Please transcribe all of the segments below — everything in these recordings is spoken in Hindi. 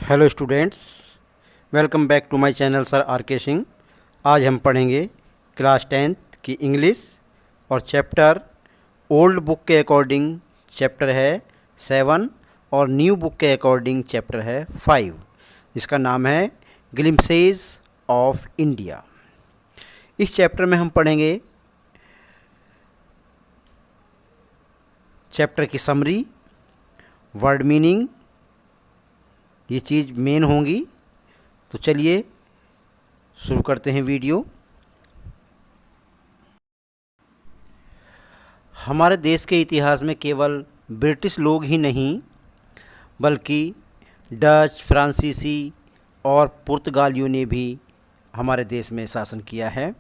Hello students, welcome back to my channel sir R K Singh. आज हम पढ़ेंगे क्लास 10th की इंग्लिश और चैप्टर ओल्ड बुक के अकॉर्डिंग चैप्टर है 7 और न्यू बुक के अकॉर्डिंग चैप्टर है 5, जिसका नाम है ग्लिम्पसेस ऑफ इंडिया। इस चैप्टर में हम पढ़ेंगे चैप्टर की समरी, वर्ड मीनिंग, ये चीज़ मेन होंगी। तो चलिए शुरू करते हैं वीडियो। हमारे देश के इतिहास में केवल ब्रिटिश लोग ही नहीं बल्कि डच, फ्रांसीसी और पुर्तगालियों ने भी हमारे देश में शासन किया है।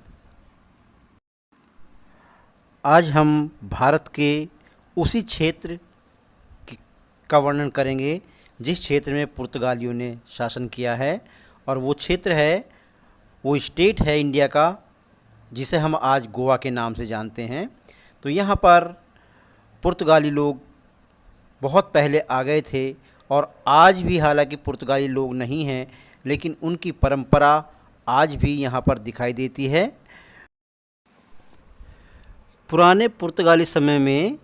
आज हम भारत के उसी क्षेत्र का वर्णन करेंगे जिस क्षेत्र में पुर्तगालियों ने शासन किया है, और वो क्षेत्र है, वो स्टेट है इंडिया का जिसे हम आज गोवा के नाम से जानते हैं। तो यहाँ पर पुर्तगाली लोग बहुत पहले आ गए थे और आज भी हालांकि पुर्तगाली लोग नहीं हैं, लेकिन उनकी परंपरा आज भी यहाँ पर दिखाई देती है। पुराने पुर्तगाली समय में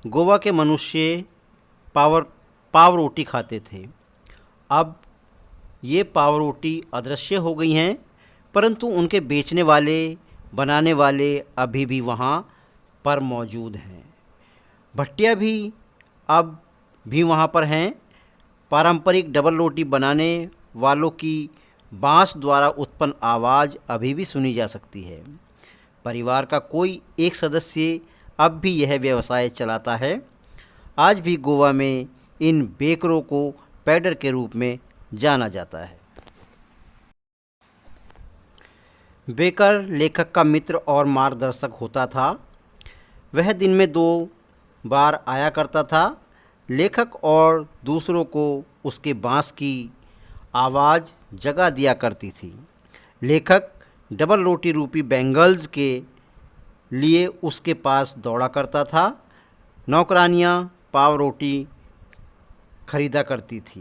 गोवा के मनुष्य पाव रोटी खाते थे। अब ये पाव रोटी अदृश्य हो गई हैं, परंतु उनके बेचने वाले, बनाने वाले अभी भी वहाँ पर मौजूद हैं। भट्टियाँ भी अब भी वहाँ पर हैं। पारंपरिक डबल रोटी बनाने वालों की बांस द्वारा उत्पन्न आवाज़ अभी भी सुनी जा सकती है। परिवार का कोई एक सदस्य अब भी यह व्यवसाय चलाता है। आज भी गोवा में इन बेकरों को पैडर के रूप में जाना जाता है। बेकर लेखक का मित्र और मार्गदर्शक होता था। वह दिन में 2 बार आया करता था। लेखक और दूसरों को उसके बांस की आवाज़ जगा दिया करती थी। लेखक डबल रोटी रूपी बैंगल्स के लिए उसके पास दौड़ा करता था। नौकरानियाँ पाव रोटी खरीदा करती थी।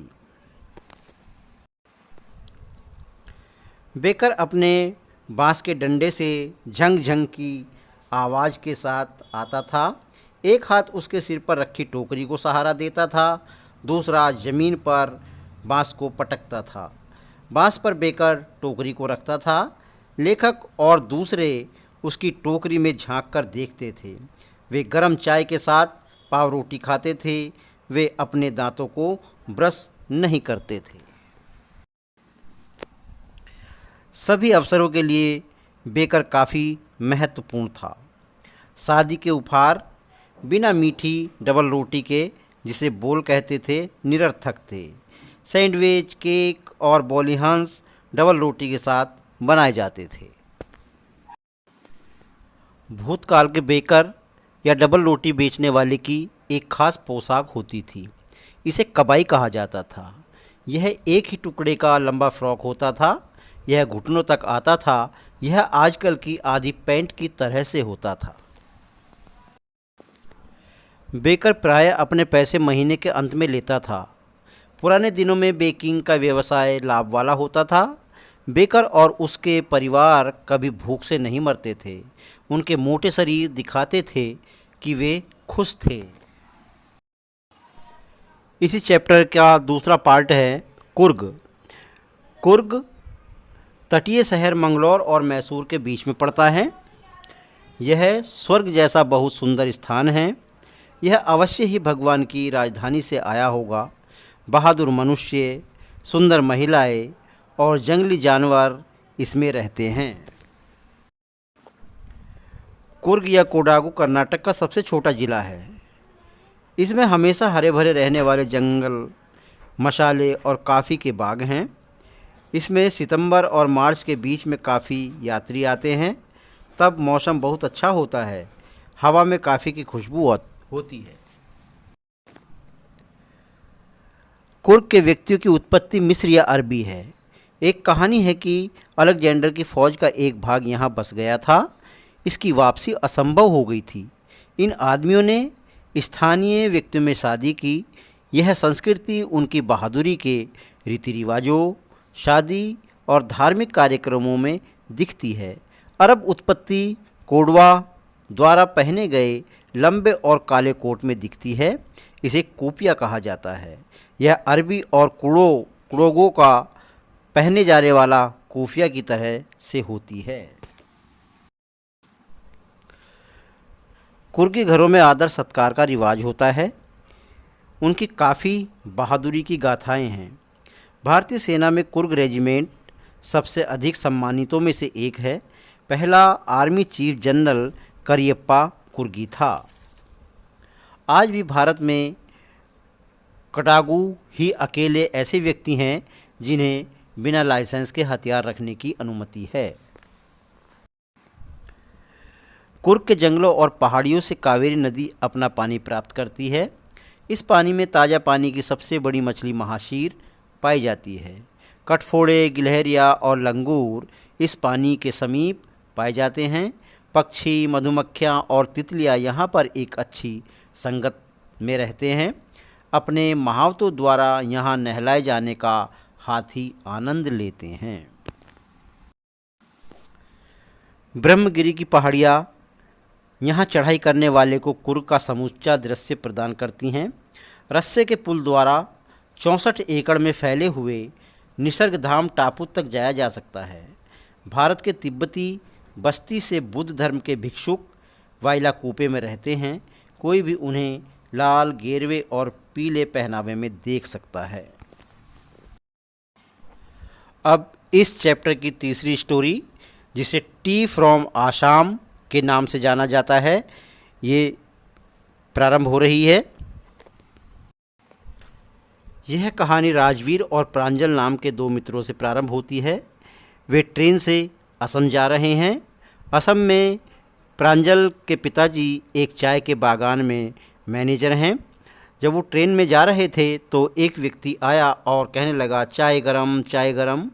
बेकर अपने बांस के डंडे से झंग झंग की आवाज़ के साथ आता था। एक हाथ उसके सिर पर रखी टोकरी को सहारा देता था, दूसरा ज़मीन पर बांस को पटकता था। बांस पर बेकर टोकरी को रखता था। लेखक और दूसरे उसकी टोकरी में झांक कर देखते थे। वे गरम चाय के साथ पाव रोटी खाते थे। वे अपने दांतों को ब्रश नहीं करते थे। सभी अवसरों के लिए बेकर काफ़ी महत्वपूर्ण था। शादी के उपहार बिना मीठी डबल रोटी के, जिसे बोल कहते थे, निरर्थक थे। सैंडविच, केक और बॉलीहंस डबल रोटी के साथ बनाए जाते थे। भूतकाल के बेकर या डबल रोटी बेचने वाले की एक खास पोशाक होती थी। इसे कबाई कहा जाता था। यह एक ही टुकड़े का लंबा फ्रॉक होता था। यह घुटनों तक आता था। यह आजकल की आधी पैंट की तरह से होता था। बेकर प्रायः अपने पैसे महीने के अंत में लेता था। पुराने दिनों में बेकिंग का व्यवसाय लाभ वाला होता था। बेकर और उसके परिवार कभी भूख से नहीं मरते थे। उनके मोटे शरीर दिखाते थे कि वे खुश थे। इसी चैप्टर का दूसरा पार्ट है कुर्ग। कुर्ग तटीय शहर मंगलौर और मैसूर के बीच में पड़ता है। यह स्वर्ग जैसा बहुत सुंदर स्थान है। यह अवश्य ही भगवान की राजधानी से आया होगा। बहादुर मनुष्य, सुंदर महिलाएं और जंगली जानवर इसमें रहते हैं। कुर्ग या कोडागु कर्नाटक का सबसे छोटा ज़िला है। इसमें हमेशा हरे भरे रहने वाले जंगल, मसाले और काफ़ी के बाग हैं। इसमें सितंबर और मार्च के बीच में काफ़ी यात्री आते हैं। तब मौसम बहुत अच्छा होता है। हवा में काफ़ी की खुशबू होती है। कुर्ग के व्यक्तियों की उत्पत्ति मिस्र या अरबी है। एक कहानी है कि अलेक्जेंडर की फ़ौज का एक भाग यहाँ बस गया था। इसकी वापसी असंभव हो गई थी। इन आदमियों ने स्थानीय व्यक्तियों में शादी की। यह संस्कृति उनकी बहादुरी के रीति रिवाजों, शादी और धार्मिक कार्यक्रमों में दिखती है। अरब उत्पत्ति कोडवा द्वारा पहने गए लंबे और काले कोट में दिखती है। इसे कोपिया कहा जाता है। यह अरबी और कुड़ोगों का पहने जाने वाला कोफिया की तरह से होती है। कुर्गी घरों में आदर सत्कार का रिवाज होता है। उनकी काफ़ी बहादुरी की गाथाएं हैं। भारतीय सेना में कुर्ग रेजिमेंट सबसे अधिक सम्मानितों में से एक है। पहला आर्मी चीफ जनरल करियप्पा कुर्गी था। आज भी भारत में कटागू ही अकेले ऐसे व्यक्ति हैं जिन्हें बिना लाइसेंस के हथियार रखने की अनुमति है। कुर्ग के जंगलों और पहाड़ियों से कावेरी नदी अपना पानी प्राप्त करती है। इस पानी में ताज़ा पानी की सबसे बड़ी मछली महाशीर पाई जाती है। कटफोड़े, गिलहरिया और लंगूर इस पानी के समीप पाए जाते हैं। पक्षी, मधुमक्खियाँ और तितलियाँ यहाँ पर एक अच्छी संगत में रहते हैं। अपने महावतों द्वारा यहाँ नहलाए जाने का हाथी आनंद लेते हैं। ब्रह्मगिरी की पहाड़ियाँ यहाँ चढ़ाई करने वाले को कुर्ग का समूचा दृश्य प्रदान करती हैं। रस्से के पुल द्वारा 64 एकड़ में फैले हुए निसर्गधाम टापू तक जाया जा सकता है। भारत के तिब्बती बस्ती से बुद्ध धर्म के भिक्षुक वाइला कूपे में रहते हैं। कोई भी उन्हें लाल, गेरवे और पीले पहनावे में देख सकता है। अब इस चैप्टर की तीसरी स्टोरी, जिसे टी फ्रॉम आसाम के नाम से जाना जाता है, ये प्रारंभ हो रही है। यह कहानी राजवीर और प्रांजल नाम के दो मित्रों से प्रारंभ होती है। वे ट्रेन से असम जा रहे हैं। असम में प्रांजल के पिताजी एक चाय के बागान में मैनेजर हैं। जब वो ट्रेन में जा रहे थे तो एक व्यक्ति आया और कहने लगा, चाय गरम, चाय गरम।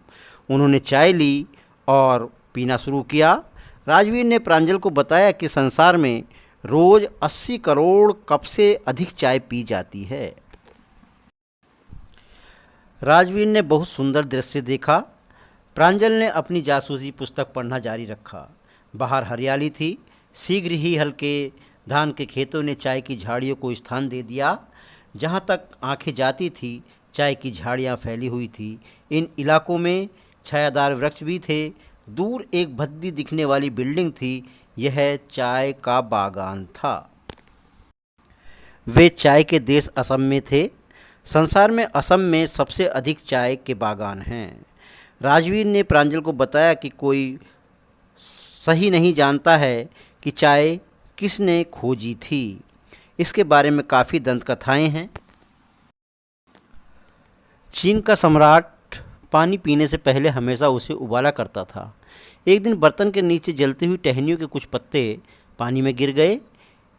उन्होंने चाय ली और पीना शुरू किया। राजवीर ने प्रांजल को बताया कि संसार में रोज़ 80 करोड़ कप से अधिक चाय पी जाती है। राजवीर ने बहुत सुंदर दृश्य देखा। प्रांजल ने अपनी जासूसी पुस्तक पढ़ना जारी रखा। बाहर हरियाली थी। शीघ्र ही हल्के धान के खेतों ने चाय की झाड़ियों को स्थान दे दिया। जहाँ तक आंखें जाती थी चाय की झाड़ियाँ फैली हुई थी। इन इलाकों में छायादार वृक्ष भी थे। दूर एक भद्दी दिखने वाली बिल्डिंग थी। यह चाय का बागान था। वे चाय के देश असम में थे। संसार में असम में सबसे अधिक चाय के बागान हैं। राजवीर ने प्रांजल को बताया कि कोई सही नहीं जानता है कि चाय किसने खोजी थी। इसके बारे में काफ़ी दंतकथाएं हैं। चीन का सम्राट पानी पीने से पहले हमेशा उसे उबाला करता था। एक दिन बर्तन के नीचे जलती हुई टहनियों के कुछ पत्ते पानी में गिर गए।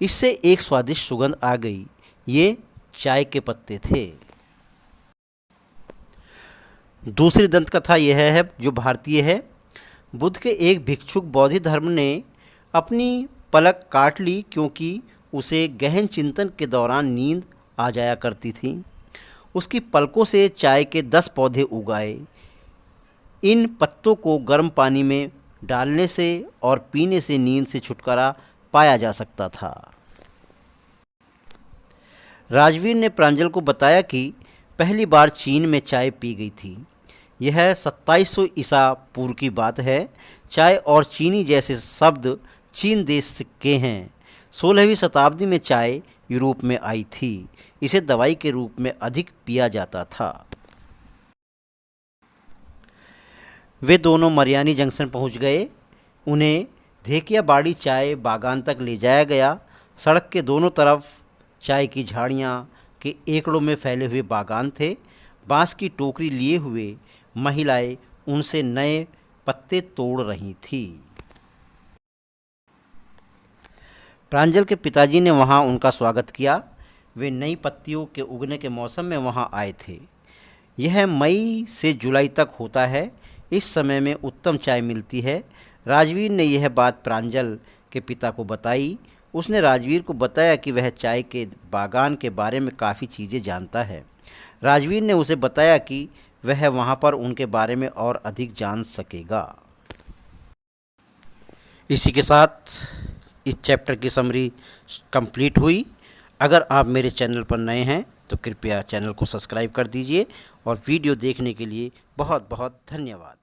इससे एक स्वादिष्ट सुगंध आ गई। ये चाय के पत्ते थे। दूसरी दंतकथा यह है जो भारतीय है। बुद्ध के एक भिक्षुक बौद्ध धर्म ने अपनी पलक काट ली क्योंकि उसे गहन चिंतन के दौरान नींद आ जाया करती थी। उसकी पलकों से चाय के 10 पौधे उगाए। इन पत्तों को गर्म पानी में डालने से और पीने से नींद से छुटकारा पाया जा सकता था। राजवीर ने प्रांजल को बताया कि पहली बार चीन में चाय पी गई थी। यह 2700 ईसा पूर्व की बात है। चाय और चीनी जैसे शब्द चीन देश के हैं। 16वीं शताब्दी में चाय यूरोप में आई थी। इसे दवाई के रूप में अधिक पिया जाता था। वे दोनों मरियानी जंक्शन पहुंच गए। उन्हें धेकियाबाड़ी चाय बागान तक ले जाया गया। सड़क के दोनों तरफ चाय की झाड़ियाँ के एकड़ों में फैले हुए बागान थे। बांस की टोकरी लिए हुए महिलाएं उनसे नए पत्ते तोड़ रही थी। प्रांजल के पिताजी ने वहां उनका स्वागत किया। वे नई पत्तियों के उगने के मौसम में वहां आए थे। यह मई से जुलाई तक होता है। इस समय में उत्तम चाय मिलती है। राजवीर ने यह बात प्रांजल के पिता को बताई। उसने राजवीर को बताया कि वह चाय के बागान के बारे में काफ़ी चीज़ें जानता है। राजवीर ने उसे बताया कि वह वहाँ पर उनके बारे में और अधिक जान सकेगा। इसी के साथ इस चैप्टर की समरी कंप्लीट हुई। अगर आप मेरे चैनल पर नए हैं तो कृपया चैनल को सब्सक्राइब कर दीजिए और वीडियो देखने के लिए बहुत बहुत धन्यवाद।